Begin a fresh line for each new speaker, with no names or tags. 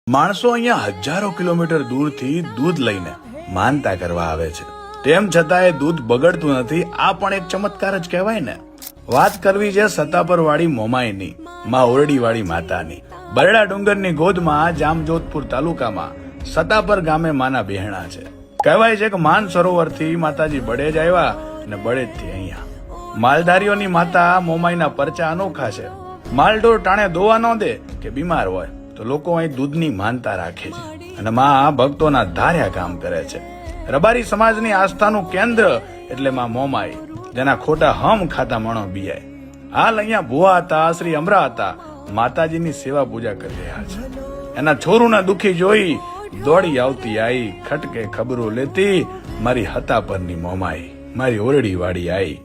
માણસો અહીંયા હજારો કિલોમીટર દૂરથી દૂધ લઈને માનતા કરવા આવે છે, તેમ છતાં એ દૂધ બગડતું નથી. આ પણ એક ચમત્કાર જ કહેવાય ને. વાત કરવી છે સતાપર વાળી મોમાઈની, માં ઓરડી વાળી માતાની. બરડા ડુંગરની ગોદમાં જામજોધપુર તાલુકામાં સતાપર ગામે માના બહેણા છે. કહેવાય છે કે માન સરોવરથી માતાજી બળેજ આવ્યા અને બળેજથી અહીંયા. માલધારીઓની માતા મોમાઈના પરચા અનોખા છે. માલઢોર ટાણે દોવા ન દે કે બીમાર હોય તો લોકો અહીં દૂધની માનતા રાખે છે અને માં ભક્તોના ધાર્યા કામ કરે છે. રબારી સમાજની આસ્થાનું કેન્દ્ર એટલે માં મોમાઈ, જેના ખોટા હમ ખાતા મણો બિયાય. હાલ અહીંયા ભુવા હતા, શ્રી અમરા હતા, માતાજીની સેવા પૂજા કરી રહ્યા છે. એના છોરુના દુખી જોઈ દોડી આવતી આઈ, ખટકે ખબરો લેતી મારી હતા પરની મોમાઈ, મારી ઓરડી વાળી આઈ.